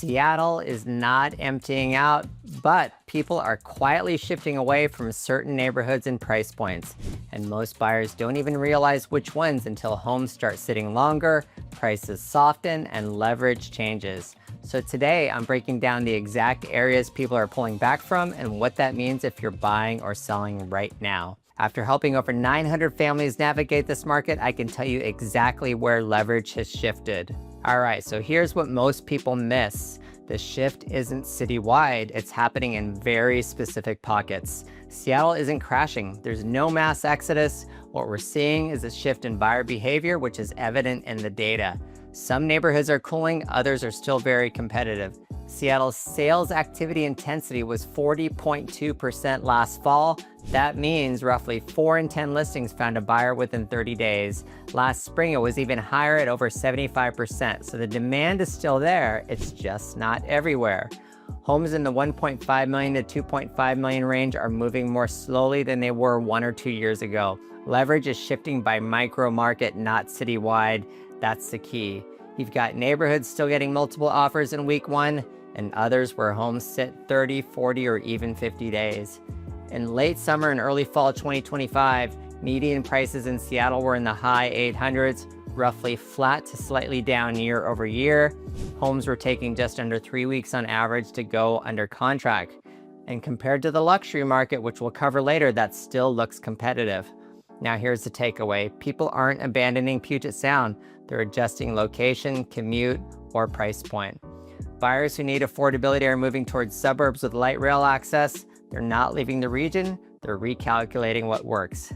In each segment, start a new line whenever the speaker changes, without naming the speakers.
Seattle is not emptying out, but people are quietly shifting away from certain neighborhoods and price points. And most buyers don't even realize which ones until homes start sitting longer, prices soften, and leverage changes. So today, I'm breaking down the exact areas people are pulling back from and what that means if you're buying or selling right now. After helping over 900 families navigate this market, I can tell you exactly where leverage has shifted. All right, so here's what most people miss. The shift isn't citywide, it's happening in very specific pockets. Seattle isn't crashing. There's no mass exodus. What we're seeing is a shift in buyer behavior, which is evident in the data. Some neighborhoods are cooling, others are still very competitive. Seattle's sales activity intensity was 40.2% last fall. That means roughly 4 in 10 listings found a buyer within 30 days. Last spring, it was even higher at over 75%. So the demand is still there, it's just not everywhere. Homes in the 1.5 million to 2.5 million range are moving more slowly than they were 1 or 2 years ago. Leverage is shifting by micro market, not citywide. That's the key. You've got neighborhoods still getting multiple offers in week 1, and others where homes sit 30, 40, or even 50 days. In late summer and early fall 2025, median prices in Seattle were in the high 800s, roughly flat to slightly down year over year. Homes were taking just under 3 weeks on average to go under contract. And compared to the luxury market, which we'll cover later, that still looks competitive. Now here's the takeaway. People aren't abandoning Puget Sound. They're adjusting location, commute, or price point. Buyers who need affordability are moving towards suburbs with light rail access. They're not leaving the region, they're recalculating what works.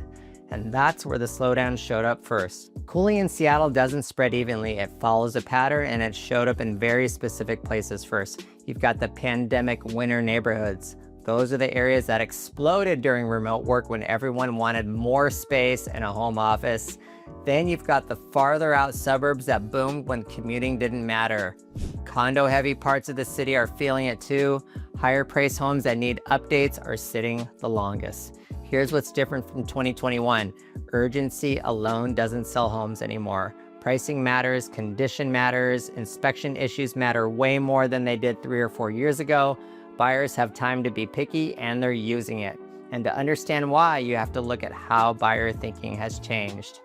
And that's where the slowdown showed up first. Cooling in Seattle doesn't spread evenly, it follows a pattern, and it showed up in very specific places first. You've got the pandemic winter neighborhoods. Those are the areas that exploded during remote work when everyone wanted more space and a home office. Then you've got the farther out suburbs that boomed when commuting didn't matter. Condo-heavy parts of the city are feeling it too. Higher-priced homes that need updates are sitting the longest. Here's what's different from 2021. Urgency alone doesn't sell homes anymore. Pricing matters, condition matters, inspection issues matter way more than they did 3 or 4 years ago. Buyers have time to be picky, and they're using it. And to understand why, you have to look at how buyer thinking has changed.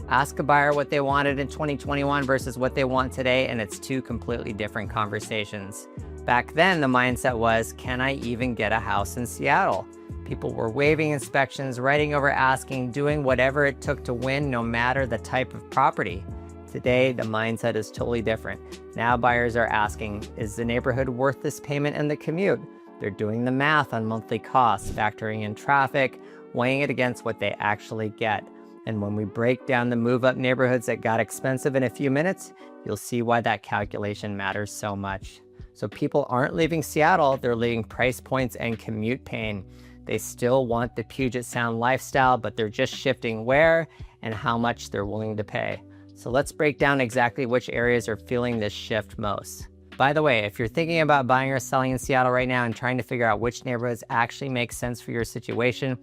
Ask a buyer what they wanted in 2021 versus what they want today, and it's 2 completely different conversations. Back then, the mindset was, can I even get a house in Seattle? People were waiving inspections, writing over asking, doing whatever it took to win, no matter the type of property. Today, the mindset is totally different. Now buyers are asking, is the neighborhood worth this payment and the commute? They're doing the math on monthly costs, factoring in traffic, weighing it against what they actually get. And when we break down the move-up neighborhoods that got expensive in a few minutes, you'll see why that calculation matters so much. So people aren't leaving Seattle, they're leaving price points and commute pain. They still want the Puget Sound lifestyle, but they're just shifting where and how much they're willing to pay. So let's break down exactly which areas are feeling this shift most. By the way, if you're thinking about buying or selling in Seattle right now and trying to figure out which neighborhoods actually make sense for your situation,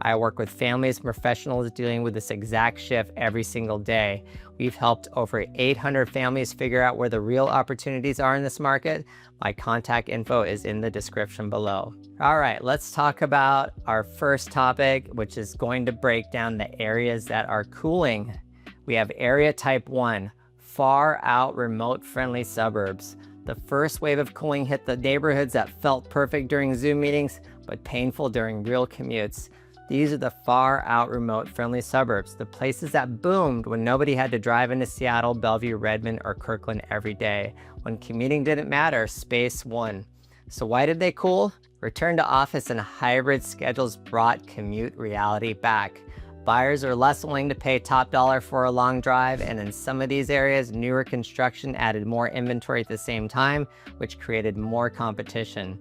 I work with families and professionals dealing with this exact shift every single day. We've helped over 800 families figure out where the real opportunities are in this market. My contact info is in the description below. All right, let's talk about our first topic, which is going to break down the areas that are cooling. We have area type 1, far out remote-friendly suburbs. The first wave of cooling hit the neighborhoods that felt perfect during Zoom meetings, but painful during real commutes. These are the far out remote-friendly suburbs, the places that boomed when nobody had to drive into Seattle, Bellevue, Redmond, or Kirkland every day. When commuting didn't matter, space won. So why did they cool? Return to office and hybrid schedules brought commute reality back. Buyers are less willing to pay top dollar for a long drive, and in some of these areas, newer construction added more inventory at the same time, which created more competition.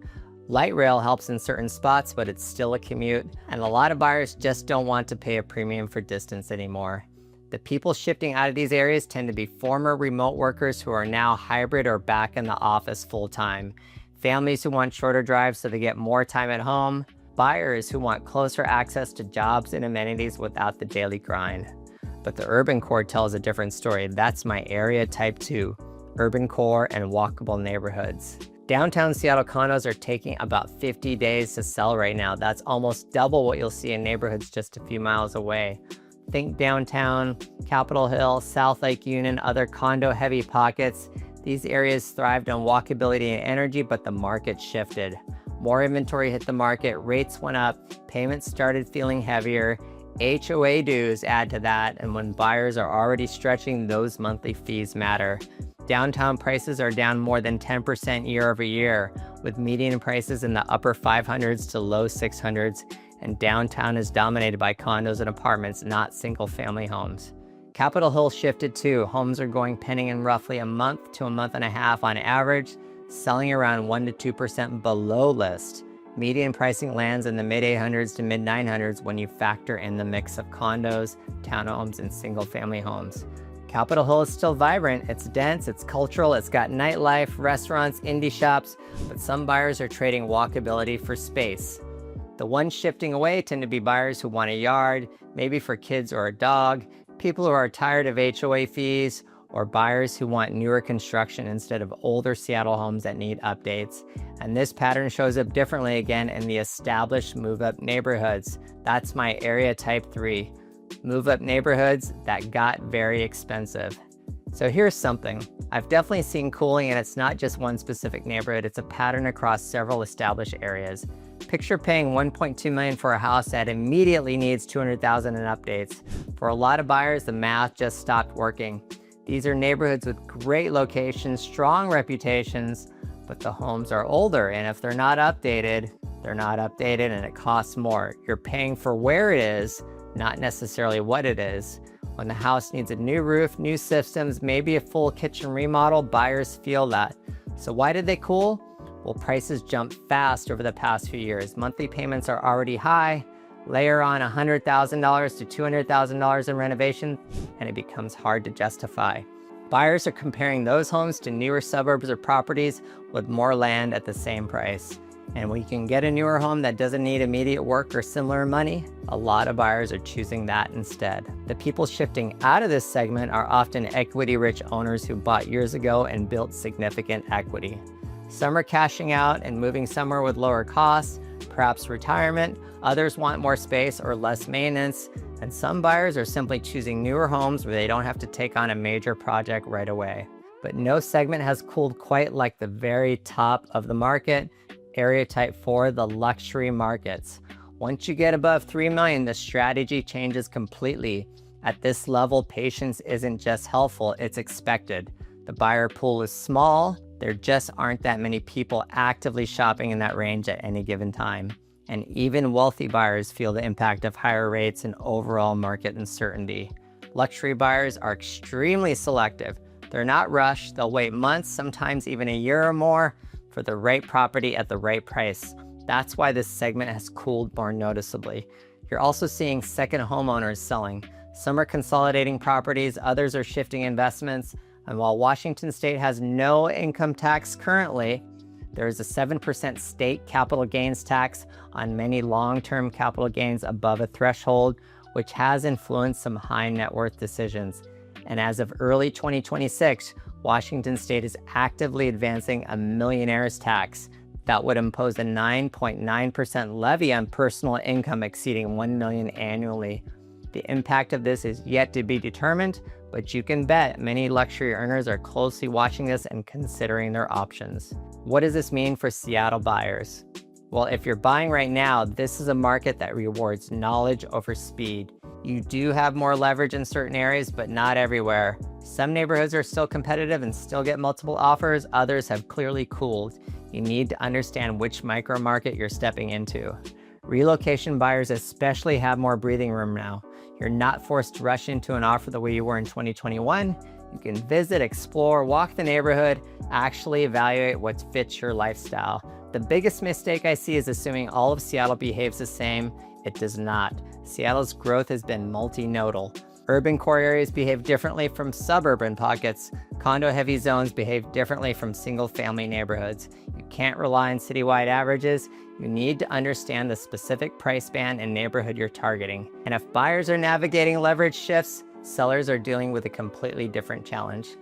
Light rail helps in certain spots, but it's still a commute, and a lot of buyers just don't want to pay a premium for distance anymore. The people shifting out of these areas tend to be former remote workers who are now hybrid or back in the office full-time, families who want shorter drives so they get more time at home, buyers who want closer access to jobs and amenities without the daily grind. But the urban core tells a different story. That's my area type 2. urban core, and walkable neighborhoods. Downtown Seattle condos are taking about 50 days to sell right now. That's almost double what you'll see in neighborhoods just a few miles away. Think downtown, Capitol Hill, South Lake Union, other condo-heavy pockets. These areas thrived on walkability and energy, but the market shifted. More inventory hit the market, rates went up, payments started feeling heavier, HOA dues add to that, and when buyers are already stretching, those monthly fees matter. Downtown prices are down more than 10% year over year, with median prices in the upper 500s to low 600s, and downtown is dominated by condos and apartments, not single-family homes. Capitol Hill shifted too. Homes are going pending in roughly a month to a month and a half on average, selling around 1 to 2% below list. Median pricing lands in the mid-800s to mid-900s when you factor in the mix of condos, townhomes, and single-family homes. Capitol Hill is still vibrant, it's dense, it's cultural, it's got nightlife, restaurants, indie shops, but some buyers are trading walkability for space. The ones shifting away tend to be buyers who want a yard, maybe for kids or a dog, people who are tired of HOA fees, or buyers who want newer construction instead of older Seattle homes that need updates. And this pattern shows up differently again in the established move-up neighborhoods. That's my area type 3. Move-up neighborhoods that got very expensive. So here's something. I've definitely seen cooling, and it's not just one specific neighborhood, it's a pattern across several established areas. Picture paying $1.2 million for a house that immediately needs $200,000 in updates. For a lot of buyers, the math just stopped working. These are neighborhoods with great locations, strong reputations, but the homes are older, and if they're not updated, and it costs more. You're paying for where it is, not necessarily what it is. When the house needs a new roof, new systems, maybe a full kitchen remodel, buyers feel that. So why did they cool? Well, prices jumped fast over the past few years. Monthly payments are already high. Layer on $100,000 to $200,000 in renovation, and it becomes hard to justify. Buyers are comparing those homes to newer suburbs or properties with more land at the same price. And when you can get a newer home that doesn't need immediate work or similar money, a lot of buyers are choosing that instead. The people shifting out of this segment are often equity-rich owners who bought years ago and built significant equity. Some are cashing out and moving somewhere with lower costs, perhaps retirement. Others want more space or less maintenance. And some buyers are simply choosing newer homes where they don't have to take on a major project right away. But no segment has cooled quite like the very top of the market, area type 4, the luxury markets. Once you get above $3 million, the strategy changes completely. At this level, patience isn't just helpful, it's expected. The buyer pool is small. There just aren't that many people actively shopping in that range at any given time. And even wealthy buyers feel the impact of higher rates and overall market uncertainty. Luxury buyers are extremely selective. They're not rushed. They'll wait months, sometimes even a year or more, for the right property at the right price. That's why this segment has cooled more noticeably. You're also seeing second homeowners selling. Some are consolidating properties, others are shifting investments. And while Washington State has no income tax currently, there is a 7% state capital gains tax on many long-term capital gains above a threshold, which has influenced some high net worth decisions. And as of early 2026, Washington State is actively advancing a millionaire's tax that would impose a 9.9% levy on personal income exceeding $1 million annually. The impact of this is yet to be determined, but you can bet many luxury earners are closely watching this and considering their options. What does this mean for Seattle buyers? Well, if you're buying right now, this is a market that rewards knowledge over speed. You do have more leverage in certain areas, but not everywhere. Some neighborhoods are still competitive and still get multiple offers. Others have clearly cooled. You need to understand which micro market you're stepping into. Relocation buyers especially have more breathing room now. You're not forced to rush into an offer the way you were in 2021. You can visit, explore, walk the neighborhood, actually evaluate what fits your lifestyle. The biggest mistake I see is assuming all of Seattle behaves the same. It does not. Seattle's growth has been multinodal. Urban core areas behave differently from suburban pockets. Condo-heavy zones behave differently from single-family neighborhoods. You can't rely on citywide averages. You need to understand the specific price band and neighborhood you're targeting. And if buyers are navigating leverage shifts, sellers are dealing with a completely different challenge.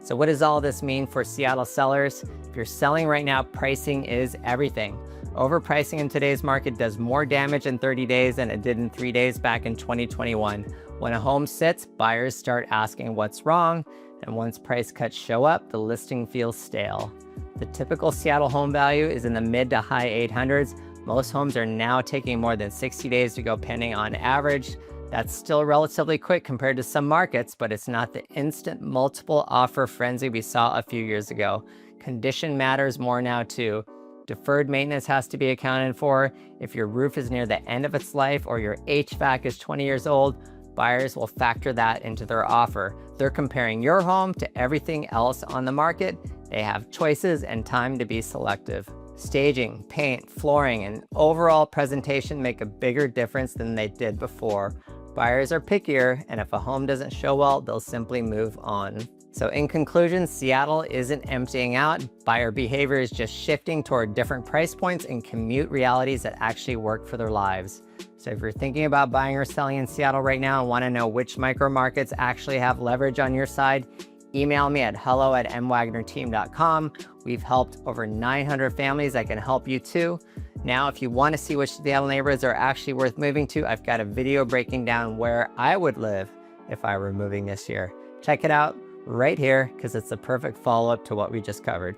So what does all this mean for Seattle sellers? If you're selling right now, pricing is everything. Overpricing in today's market does more damage in 30 days than it did in 3 days back in 2021. When a home sits, buyers start asking what's wrong, and once price cuts show up, the listing feels stale. The typical Seattle home value is in the mid to high 800s. Most homes are now taking more than 60 days to go pending on average. That's still relatively quick compared to some markets, but it's not the instant multiple offer frenzy we saw a few years ago. Condition matters more now too. Deferred maintenance has to be accounted for. If your roof is near the end of its life or your HVAC is 20 years old, buyers will factor that into their offer. They're comparing your home to everything else on the market. They have choices and time to be selective. Staging, paint, flooring, and overall presentation make a bigger difference than they did before. Buyers are pickier, and if a home doesn't show well, they'll simply move on. So in conclusion, Seattle isn't emptying out. Buyer behavior is just shifting toward different price points and commute realities that actually work for their lives. So if you're thinking about buying or selling in Seattle right now and want to know which micro markets actually have leverage on your side, email me at hello@mwagnerteam.com. We've helped over 900 families. I can help you too. Now, if you want to see which Seattle neighborhoods are actually worth moving to, I've got a video breaking down where I would live if I were moving this year. Check it out right here because it's the perfect follow-up to what we just covered.